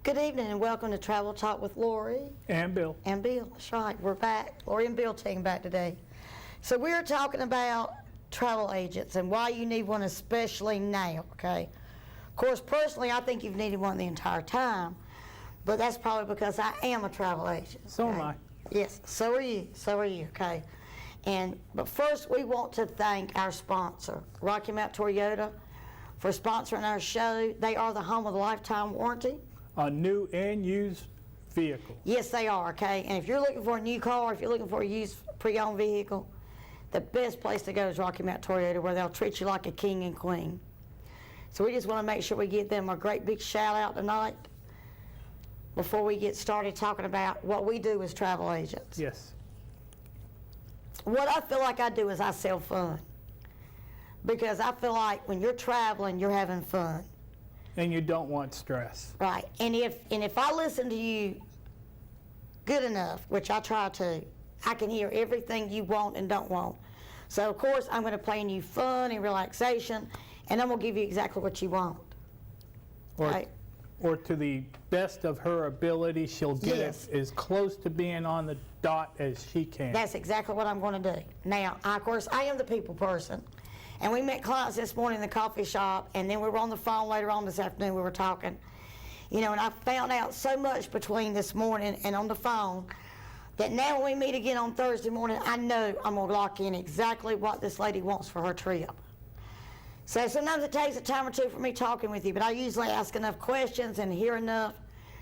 Good evening and welcome to Travel Talk with Lorie. And Bill. And Bill, that's right, we're back. Lorie and Bill taking back today. So we're talking about travel agents and why you need one, especially now, okay? Of course, personally, I think you've needed one the entire time, but that's probably because I am a travel agent. So okay? am I. Yes, so are you, okay? But first, we want to thank our sponsor, Rocky Mount Toyota, for sponsoring our show. They are the home of the lifetime warranty On new and used vehicle. Yes, they are, okay? And if you're looking for a new car, if you're looking for a used pre-owned vehicle, the best place to go is Rocky Mount Toyota, where they'll treat you like a king and queen. So we just want to make sure we give them a great big shout out tonight before we get started talking about what we do as travel agents. Yes. What I feel like I do is I sell fun, because I feel like when you're traveling, you're having fun. And you don't want stress. Right, and if I listen to you good enough, which I try to, I can hear everything you want and don't want. So of course I'm going to plan you fun and relaxation, and I'm going to give you exactly what you want. Or, Right? or to the best of her ability, she'll get Yes. it as close to being on the dot as she can. That's exactly what I'm going to do. Now, of course, I am the people person. And we met clients this morning in the coffee shop, and then we were on the phone later on this afternoon, we were talking. You know, and I found out so much between this morning and on the phone that now when we meet again on Thursday morning, I know I'm going to lock in exactly what this lady wants for her trip. So sometimes it takes a time or two for me talking with you, but I usually ask enough questions and hear enough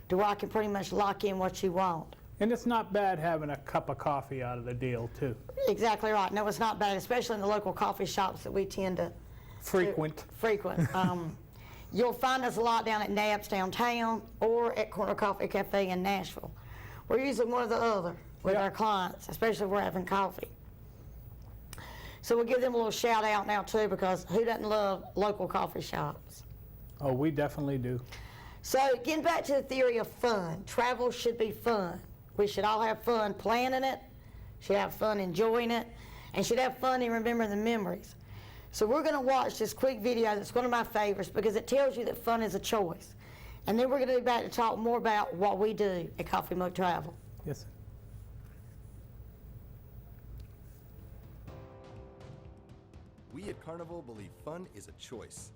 to where I can pretty much lock in what you want. And it's not bad having a cup of coffee out of the deal, too. Exactly right. No, it's not bad, especially in the local coffee shops that we tend to Frequent. You'll find us a lot down at Nab's downtown or at Corner Coffee Cafe in Nashville. We're usually one or the other with our clients, especially if we're having coffee. So we'll give them a little shout out now too, because who doesn't love local coffee shops? Oh, we definitely do. So getting back to the theory of fun, travel should be fun. We should all have fun planning it, should have fun enjoying it, and should have fun in remembering the memories. So we're going to watch this quick video that's one of my favorites because it tells you that fun is a choice. And then we're going to be back to talk more about what we do at Coffee Mug Travel. Yes. We at Carnival believe fun is a choice,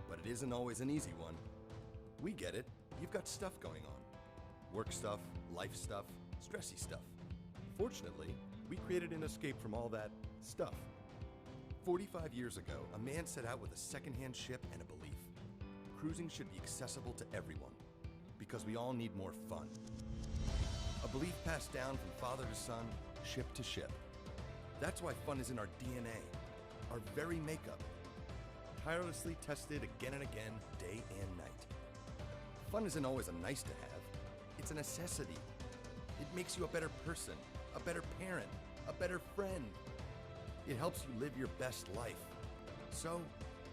but it isn't always an easy one. We get it. You've got stuff going on. Work stuff, life stuff, stressy stuff. Fortunately, we created an escape from all that stuff. 45 years ago, a man set out with a second-hand ship and a belief. Cruising should be accessible to everyone, because we all need more fun. A belief passed down from father to son, ship to ship. That's why fun is in our DNA, our very makeup. Tirelessly tested again and again, day and night. Fun isn't always a nice to have, it's a necessity. It makes you a better person, a better parent, a better friend. It helps you live your best life. So,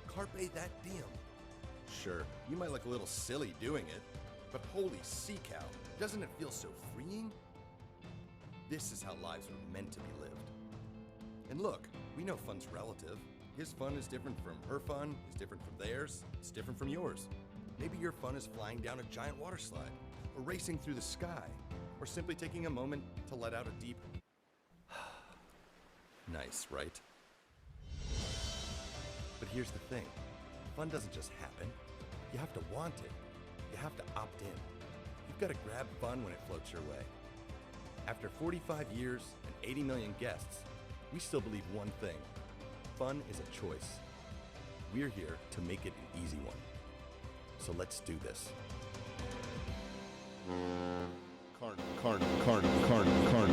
carpe that diem. Sure, you might look a little silly doing it, but holy sea cow, doesn't it feel so freeing? This is how lives are meant to be lived. And look, we know fun's relative. His fun is different from her fun, is different from theirs, it's different from yours. Maybe your fun is flying down a giant water slide, or racing through the sky, or simply taking a moment to let out a deep nice, right? But here's the thing. Fun doesn't just happen. You have to want it. You have to opt in. You've got to grab fun when it floats your way. After 45 years and 80 million guests, we still believe one thing. Fun is a choice. We're here to make it an easy one. So let's do this. Carnival.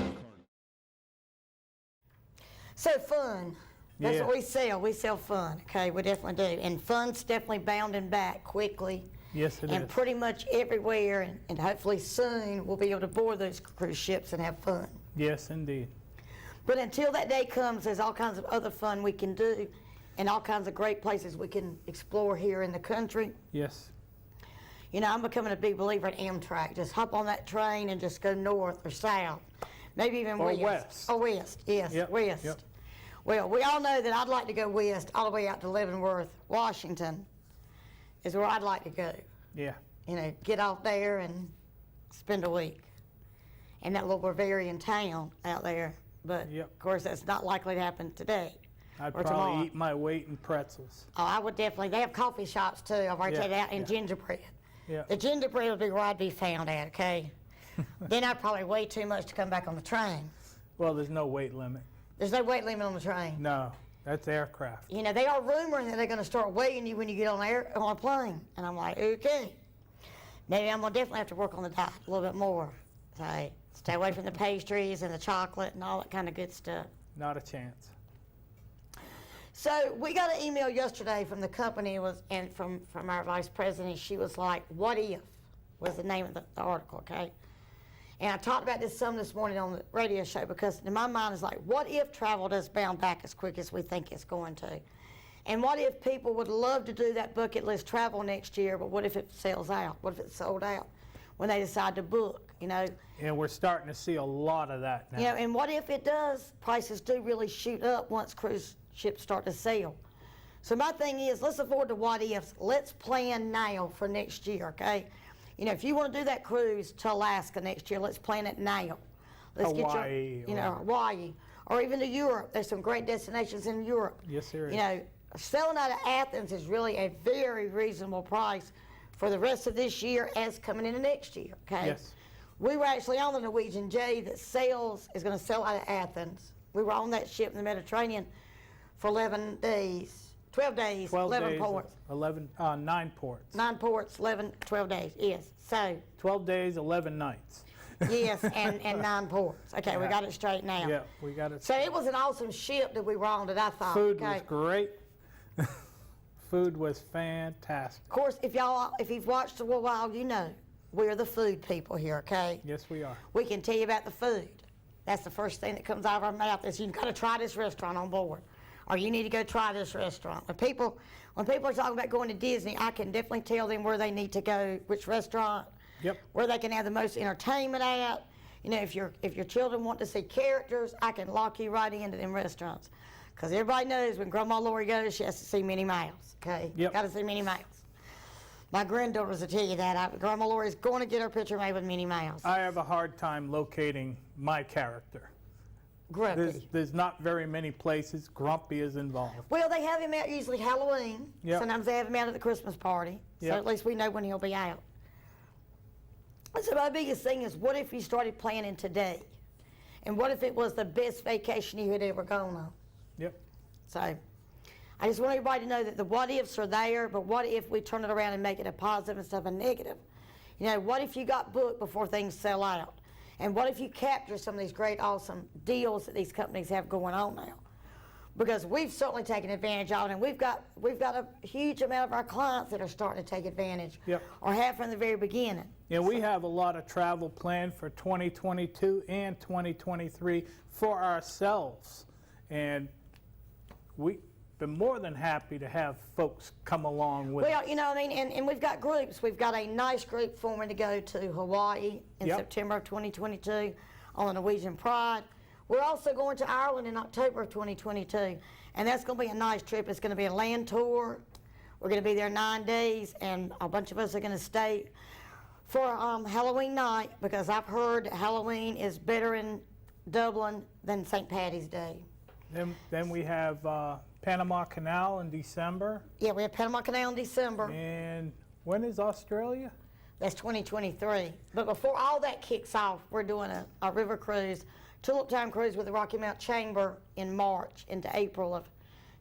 So fun, that's Yeah. what we sell. We sell fun, okay? We definitely do. And fun's definitely bounding back quickly. Yes, it and is. pretty much everywhere, and hopefully soon we'll be able to board those cruise ships and have fun. Yes, indeed. But until that day comes, there's all kinds of other fun we can do and all kinds of great places we can explore here in the country. Yes. You know, I'm becoming a big believer in Amtrak. Just hop on that train and just go north or south, maybe even Or west. west. Or west, yes, Yep, west. yep. Well, we all know that I'd like to go west all the way out to Leavenworth, Washington, is where I'd like to go. Yeah. get off there and spend a week in that little Bavarian town out there. But Yep. of course, that's not likely to happen today. I'd or probably tomorrow. eat my weight in pretzels. Oh, I would definitely. They have coffee shops too. I've already Yeah, checked it out, and yeah. gingerbread. Yeah. The gingerbread would be where I'd be found at, okay? Then I'd probably weigh too much to come back on the train. Well, there's no weight limit. There's no weight limit on the train. No, that's aircraft. They are rumoring that they're going to start weighing you when you get on a plane. And I'm like, okay. Maybe I'm going to definitely have to work on the diet a little bit more. So stay away from the pastries and the chocolate and all that kind of good stuff. Not a chance. So we got an email yesterday from the company and from our vice president. She was like, "What if?" was the name of the article, okay? And I talked about this some this morning on the radio show because in my mind it's like, what if travel does bounce back as quick as we think it's going to? And what if people would love to do that bucket list travel next year, but what if it sells out? What if it's sold out when they decide to book, And we're starting to see a lot of that now. And what if it does, prices do really shoot up once cruise ships start to sail. So my thing is, let's avoid the what ifs. Let's plan now for next year, okay? If you want to do that cruise to Alaska next year, let's plan it now. Let's Hawaii, get Hawaii, or even to Europe. There's some great destinations in Europe. Yes, there is. Selling out of Athens is really a very reasonable price for the rest of this year as coming into next year, okay? Yes. We were actually on the Norwegian J that is going to sell out of Athens. We were on that ship in the Mediterranean for 11 days, 12 days, 11 days, ports. 9 ports. 9 ports, 12 days, yes. So, 12 days, 11 nights. yes, and 9 ports. Okay, we Yeah. got it straight now. Yeah, we got it. So it was an awesome ship that we were on that I thought. Food okay. was great. Food was fantastic. Of course, if you've watched for a while, we're the food people here, okay? Yes, we are. We can tell you about the food. That's the first thing that comes out of our mouth is you've got to try this restaurant on board. Or you need to go try this restaurant. When people are talking about going to Disney, I can definitely tell them where they need to go, which restaurant, Yep. where they can have the most entertainment at. If your children want to see characters, I can lock you right into them restaurants. Because everybody knows when Grandma Lorie goes, she has to see Minnie Mouse, okay? Yep. Got to see Minnie Mouse. My granddaughters will tell you that. Grandma Lorie's going to get her picture made with Minnie Mouse. I have a hard time locating my character. Grumpy. There's not very many places Grumpy is involved. Well, they have him out usually Halloween. Yep. Sometimes they have him out at the Christmas party. So Yep. at least we know when he'll be out. So my biggest thing is, what if you started planning today? And what if it was the best vacation you had ever gone on? Yep. So I just want everybody to know that the what ifs are there, but what if we turn it around and make it a positive instead of a negative? What if you got booked before things sell out? And what if you capture some of these great, awesome deals that these companies have going on now? Because we've certainly taken advantage of it, and we've got a huge amount of our clients that are starting to take advantage, Yep. or have from the very beginning. And we have a lot of travel planned for 2022 and 2023 for ourselves. And we've been more than happy to have folks come along with Well, us. and we've got groups. We've got a nice group forming to go to Hawaii in Yep. September of 2022 on the Norwegian Pride. We're also going to Ireland in October of 2022, and that's going to be a nice trip. It's going to be a land tour. We're going to be there 9 days, and a bunch of us are going to stay for Halloween night, because I've heard Halloween is better in Dublin than St. Patty's Day. Then we have Panama Canal in December. Yeah, we have Panama Canal in December. And when is Australia? That's 2023. But before all that kicks off, we're doing a river cruise, Tulip Time cruise with the Rocky Mount Chamber in March into April of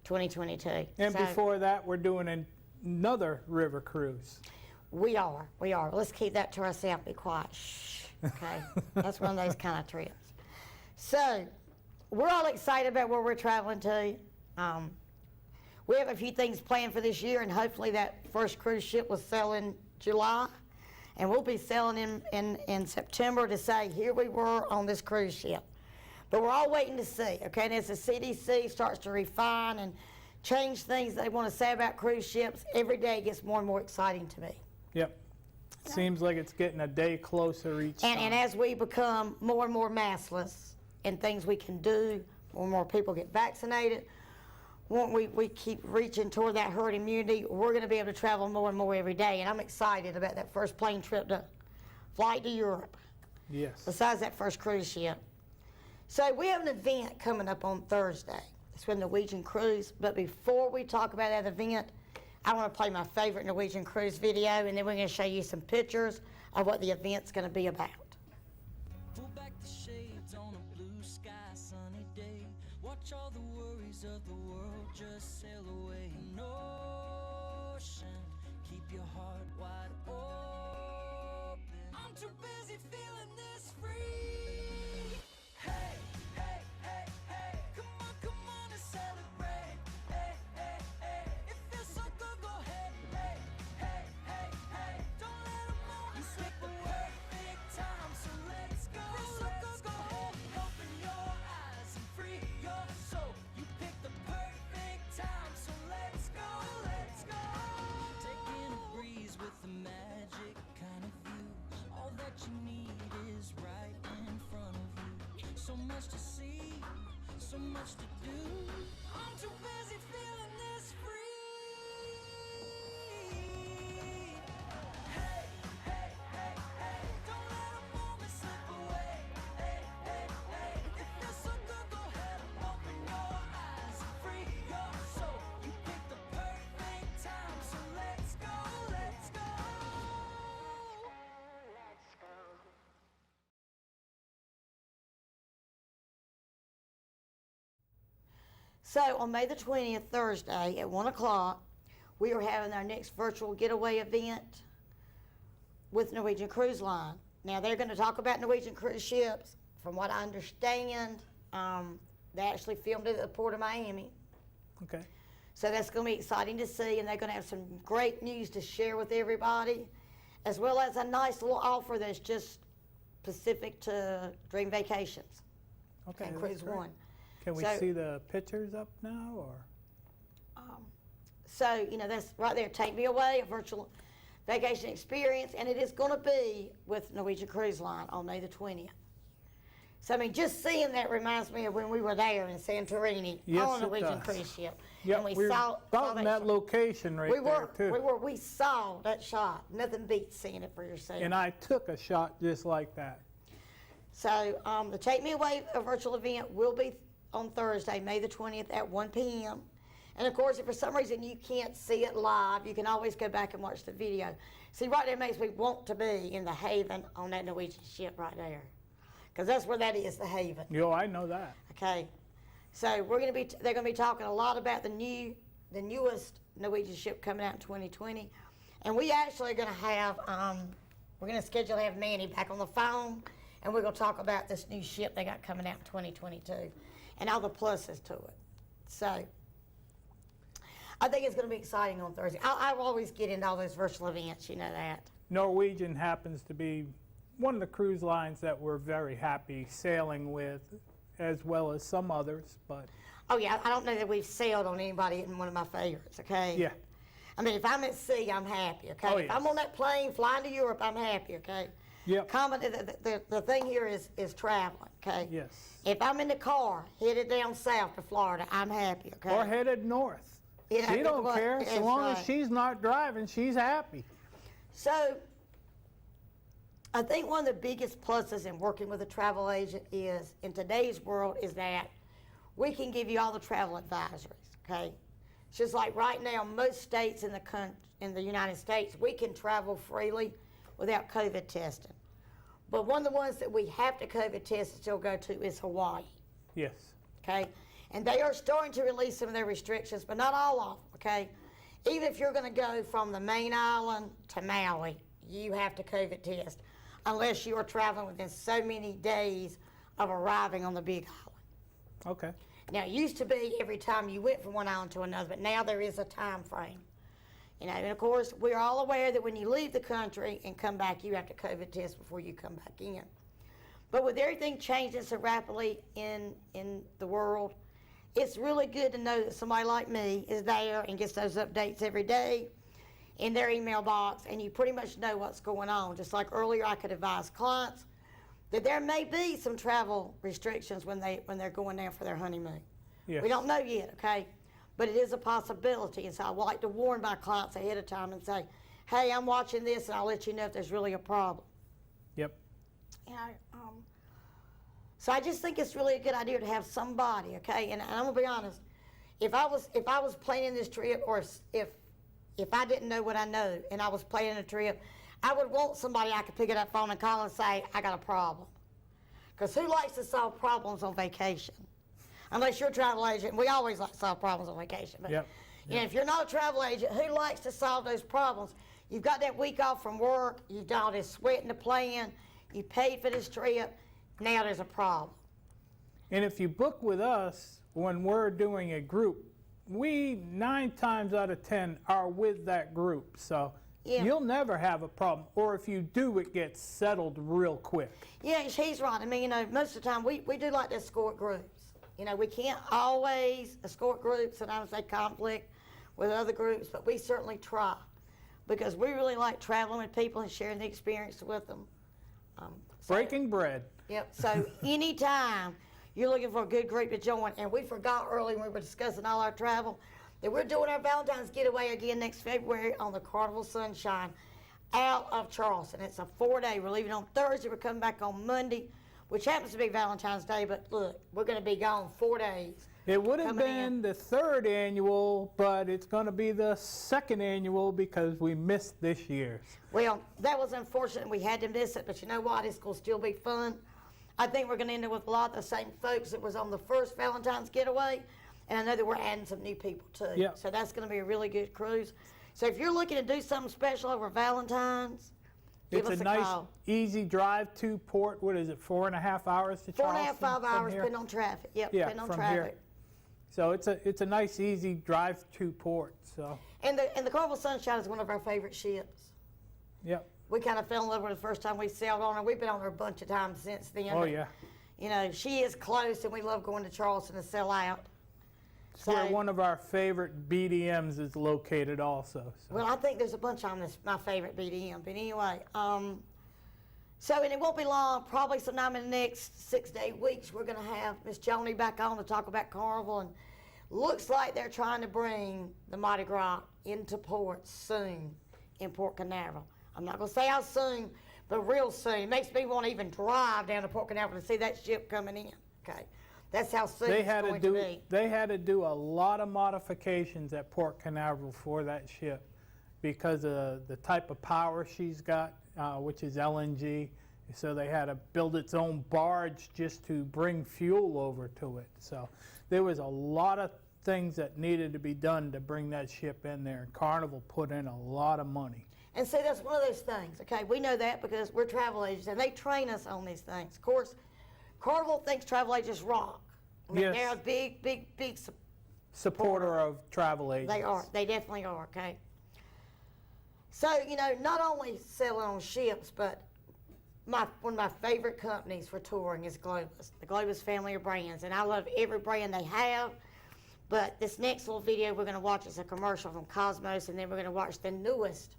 2022. And So before that, we're doing another river cruise. we are. Let's keep that to ourselves. Be quiet. Shh. Okay. That's one of those kind of trips. So we're all excited about where we're traveling to. We have a few things planned for this year, and hopefully that first cruise ship will sell in July. And we'll be selling in September to say, here we were on this cruise ship. But we're all waiting to see, okay? And as the CDC starts to refine and change things they want to say about cruise ships, every day gets more and more exciting to me. Yep. Seems like it's getting a day closer each time. And as we become more and more maskless and things we can do, more and more people get vaccinated, we keep reaching toward that herd immunity, we're going to be able to travel more and more every day. And I'm excited about that first plane trip to flight to Europe, Yes. besides that first cruise ship. So we have an event coming up on Thursday. It's with Norwegian Cruise. But before we talk about that event, I want to play my favorite Norwegian Cruise video, and then we're going to show you some pictures of what the event's going to be about. Pull back the shades on a blue sky, sunny day. Watch all the worries of the world just sail away. An ocean, keep your heart wide open. I'm too busy feeling this free. Hey, hey, hey, hey, come on and celebrate. Hey, hey, hey, it feels so good, go ahead. Hey, hey, hey, hey, don't let a moment slip away. Perfect time, so let's go. Let's go ahead, open your eyes and free your soul. You picked the perfect time, so let's go. Let's go. Taking a breeze with the magic kind of view. All that you need is right in front of you. So much to see, so much to do. I'm too busy feeling this free. Hey, hey, hey, hey, don't let a moment slip away. Hey, hey, hey, it feels so good, go ahead, open your eyes, free your soul. You picked the perfect time, so let's go, let's go. Let's go. So on May the 20th, Thursday at 1 o'clock, we are having our next virtual getaway event with Norwegian Cruise Line. Now they're going to talk about Norwegian cruise ships. From what I understand, they actually filmed it at the Port of Miami. Okay. So that's going to be exciting to see, and they're going to have some great news to share with everybody, as well as a nice little offer that's just specific to Dream Vacations Okay. and that's Cruise great. One. Can we So- see the pictures up now, or? So, that's right there, Take Me Away, a virtual vacation experience, and it is going to be with Norwegian Cruise Line on May the 20th. So, just seeing that reminds me of when we were there in Santorini Yes, on a it Norwegian does. cruise ship. Yeah, and we were out in that shot. location right We there, too. we saw that shot. Nothing beats seeing it for yourself. And I took a shot just like that. So the Take Me Away a virtual event will be on Thursday, May the 20th at 1 p.m. And of course, if for some reason you can't see it live, you can always go back and watch the video. See, right there makes me want to be in the haven on that Norwegian ship right there. Because that's where that is, the haven. Yo, I know that. Okay. So they're gonna be talking a lot about the newest Norwegian ship coming out in 2020. And we actually are gonna have, we're gonna schedule to have Manny back on the phone, and we're gonna talk about this new ship they got coming out in 2022 and all the pluses to it. So I think it's gonna be exciting on Thursday. I always get into all those virtual events, you know that. Norwegian happens to be one of the cruise lines that we're very happy sailing with, as well as some others, but Oh yeah, I don't know that we've sailed on anybody in one of my favorites, okay? yeah. If I'm at sea, I'm happy, okay? Oh, If I'm yes. on that plane flying to Europe, I'm happy, okay? Yep. The thing here is traveling, okay? Yes. If I'm in the car headed down south to Florida, I'm happy, okay? Or headed north. Yeah, She don't well, care. that's So long as right. she's not driving, she's happy. So, I think one of the biggest pluses in working with a travel agent is, in today's world, is that we can give you all the travel advisories, okay? It's just like right now, most states in the United States, we can travel freely without COVID testing. But one of the ones that we have to COVID test and still go to is Hawaii, Yes. okay? And they are starting to release some of their restrictions, but not all of them, okay? Even if you're gonna go from the main island to Maui, you have to COVID test, unless you are traveling within so many days of arriving on the big island. Okay. Now, it used to be every time you went from one island to another, but now there is a time frame. And of course, we're all aware that when you leave the country and come back, you have to COVID test before you come back in. But with everything changing so rapidly in the world, it's really good to know that somebody like me is there and gets those updates every day in their email box, and you pretty much know what's going on. Just like earlier, I could advise clients that there may be some travel restrictions when they're going down for their honeymoon. Yes. We don't know yet, okay? but it is a possibility. And so I like to warn my clients ahead of time and say, hey, I'm watching this, and I'll let you know if there's really a problem. Yep. You know, so I just think it's really a good idea to have somebody, okay? And I'm gonna be honest, if I was planning this trip, or if I didn't know what I know and I was planning a trip, I would want somebody I could pick up that phone and call and say, I got a problem. Because who likes to solve problems on vacation? Unless you're a travel agent, we always like to solve problems on vacation. But Yep. you know, if you're not a travel agent, who likes to solve those problems? You've got that week off from work, you've done all this sweating to plan, you paid for this trip, now there's a problem. And if you book with us when we're doing a group, we 9 times out of 10 are with that group. So Yeah. you'll never have a problem. Or if you do, it gets settled real quick. Yeah, he's right. I mean, you know, most of the time we do like to escort groups. You know, we can't always escort groups. Sometimes they conflict with other groups, but we certainly try because we really like traveling with people and sharing the experience with them. Breaking bread. Yep. So anytime you're looking for a good group to join, and we forgot early when we were discussing all our travel that we're doing our Valentine's getaway again next February on the Carnival Sunshine out of Charleston. It's a 4-day. We're leaving on Thursday. We're coming back on Monday, which happens to be Valentine's Day. But look, we're going to be gone 4 days. It would have Coming been in. the 3rd annual, but it's going to be the 2nd annual because we missed this year's. Well, that was unfortunate. We had to miss it, but you know what? It's going to still be fun. I think we're going to end up with a lot of the same folks that was on the first Valentine's getaway, and I know that we're adding some new people too. Yeah. So that's going to be a really good cruise. So if you're looking to do something special over Valentine's, give It's us a a nice, call. easy drive to port. What is it, 4.5 hours to 4.5, Charleston? 5 from hours, here? depending on traffic. Yep, Yeah, depending on from traffic. here. So it's a nice, easy drive to port. So, And the Carnival Sunshine is one of our favorite ships. yep. We kind of fell in love with her the first time we sailed on her. We've been on her a bunch of times since then. Oh, but, yeah. You know, she is close, and we love going to Charleston to sail out. It's where one of our favorite BDMs is located also. So. Well, I think there's a bunch of them that's my favorite BDM. But anyway, so, and it won't be long, probably sometime in the next 6 to 8 weeks, we're going to have Miss Joni back on to talk about Carnival. And looks like they're trying to bring the Mardi Gras into port soon in Port Canaveral. I'm not going to say how soon, but real soon. It makes me want to even drive down to Port Canaveral to see that ship coming in. Okay, that's how soon They it's had going to to do be. they had to do a lot of modifications at Port Canaveral for that ship because of the type of power she's got, which is LNG. So they had to build its own barge just to bring fuel over to it. So there was a lot of things that needed to be done to bring that ship in there. And Carnival put in a lot of money. And see, that's one of those things, okay? We know that because we're travel agents, and they train us on these things. Of course, Carnival thinks travel agents rock. I mean, Yes. they're a big Supporter of travel agents. They are. They definitely are, okay? So, you know, not only selling on ships, but one of my favorite companies for touring is Globus, the Globus family of brands. And I love every brand they have. But this next little video we're going to watch is a commercial from Cosmos, and then we're going to watch the newest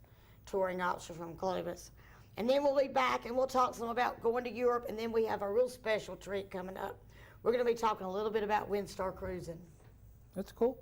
touring option from Globus. And then we'll be back and we'll talk some about going to Europe, and then we have a real special treat coming up. We're going to be talking a little bit about Windstar Cruising. That's cool.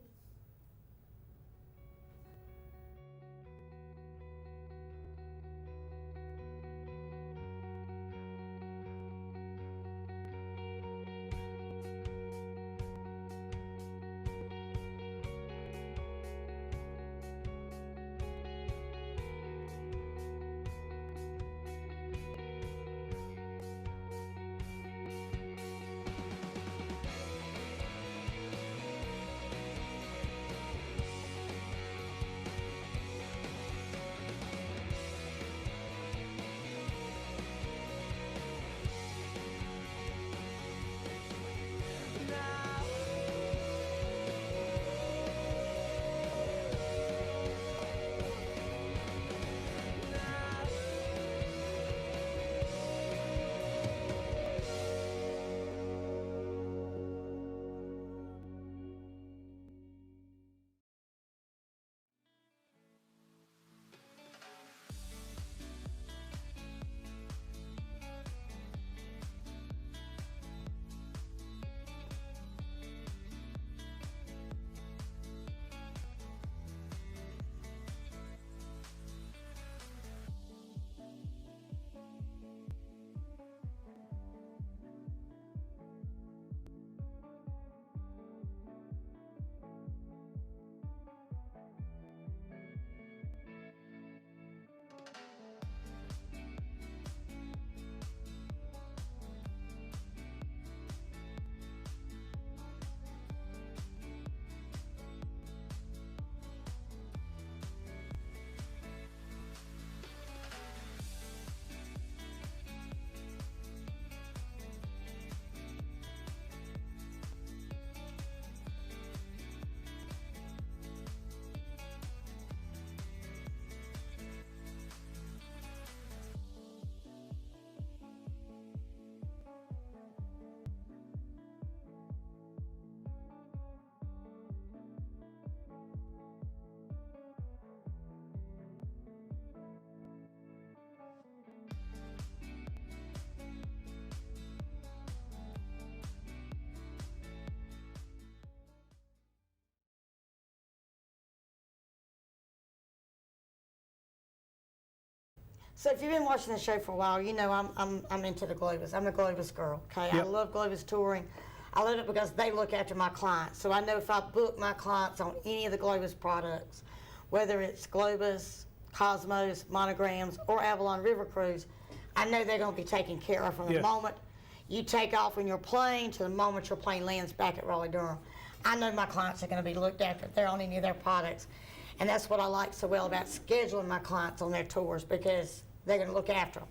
So if you've been watching the show for a while, you know I'm into the Globus. I'm a Globus girl, okay? I Yep. love Globus touring. I love it because they look after my clients. So I know if I book my clients on any of the Globus products, whether it's Globus, Cosmos, Monograms, or Avalon River Cruise, I know they're going to be taken care of from the Yes. moment you take off in your plane to the moment your plane lands back at Raleigh-Durham. I know my clients are going to be looked after if they're on any of their products. And that's what I like so well about scheduling my clients on their tours, because they're going to look after them.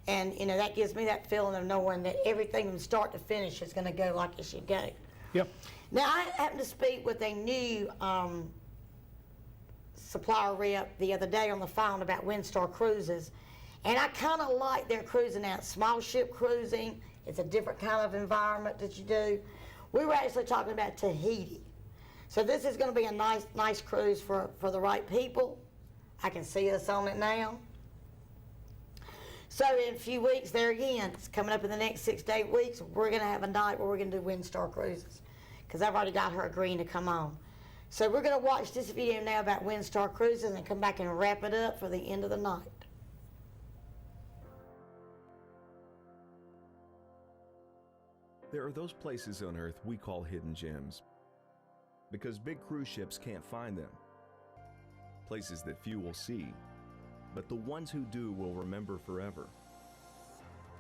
And, you know, that gives me that feeling of knowing that everything from start to finish is going to go like it should go. Yep. Now, I happened to speak with a new supplier rep the other day on the phone about Windstar Cruises, and I kind of like their cruising out, small ship cruising. It's a different kind of environment that you do. We were actually talking about Tahiti. So this is going to be a nice cruise for the right people. I can see us on it now. So in a few weeks, there again, it's coming up in the next 6 to 8 weeks, we're going to have a night where we're going to do Windstar Cruises, because I've already got her agreeing to come on. So we're going to watch this video now about Windstar Cruises and come back and wrap it up for the end of the night. There are those places on Earth we call hidden gems, because big cruise ships can't find them. Places that few will see, but the ones who do will remember forever.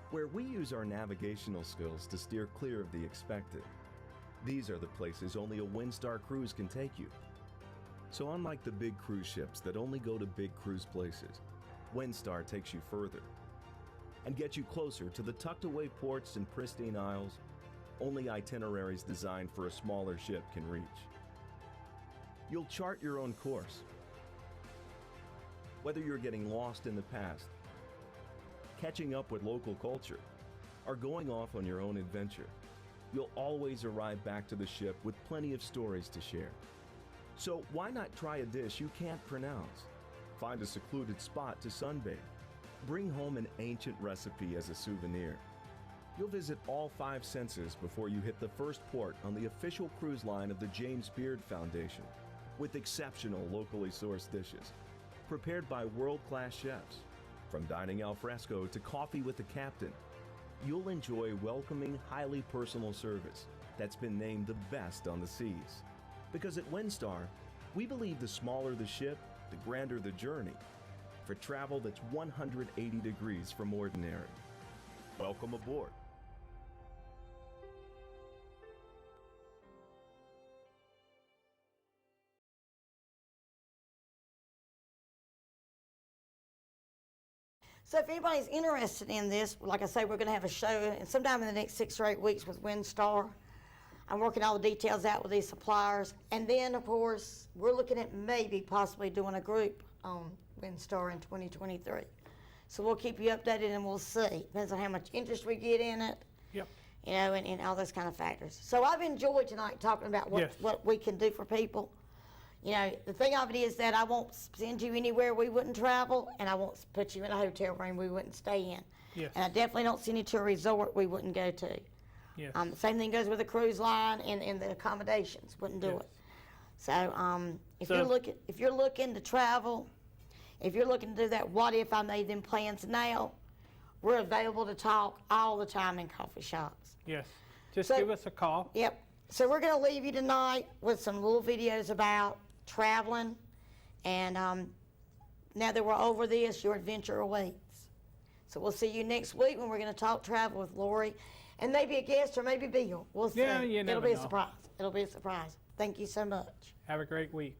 Where we use our navigational skills to steer clear of the expected. These are the places only a Windstar cruise can take you. So unlike the big cruise ships that only go to big cruise places, Windstar takes you further and gets you closer to the tucked away ports and pristine isles only itineraries designed for a smaller ship can reach. You'll chart your own course. Whether you're getting lost in the past, catching up with local culture, or going off on your own adventure, you'll always arrive back to the ship with plenty of stories to share. So why not try a dish you can't pronounce? Find a secluded spot to sunbathe. Bring home an ancient recipe as a souvenir. You'll visit all 5 senses before you hit the first port on the official cruise line of the James Beard Foundation, with exceptional locally sourced dishes, prepared by world-class chefs. From dining al fresco to coffee with the captain, you'll enjoy welcoming, highly personal service that's been named the best on the seas. Because at Windstar, we believe the smaller the ship, the grander the journey, for travel that's 180 degrees from ordinary. Welcome aboard. So if anybody's interested in this, like I say, we're going to have a show and sometime in the next 6 or 8 weeks with Windstar. I'm working all the details out with these suppliers. And then, of course, we're looking at maybe possibly doing a group on Windstar in 2023. So we'll keep you updated and we'll see. Depends on how much interest we get in it. Yep. You know, and all those kind of factors. So I've enjoyed tonight talking about Yes. what we can do for people. You know, the thing of it is that I won't send you anywhere we wouldn't travel, and I won't put you in a hotel room we wouldn't stay in. Yes. And I definitely don't send you to a resort we wouldn't go to. Yes. The same thing goes with the cruise line and the accommodations. Wouldn't do Yes. it. So if So- you're looking to travel, if you're looking to do that, what if I made them plans now? We're available to talk all the time in coffee shops. Yes. Just So- give us a call. Yep. So we're going to leave you tonight with some little videos about traveling. And now that we're over this, your adventure awaits. So we'll see you next week when we're going to talk travel with Lorie. And maybe a guest or maybe Bill. We'll see. Yeah, you never It'll be a know. surprise. It'll be a surprise. Thank you so much. Have a great week.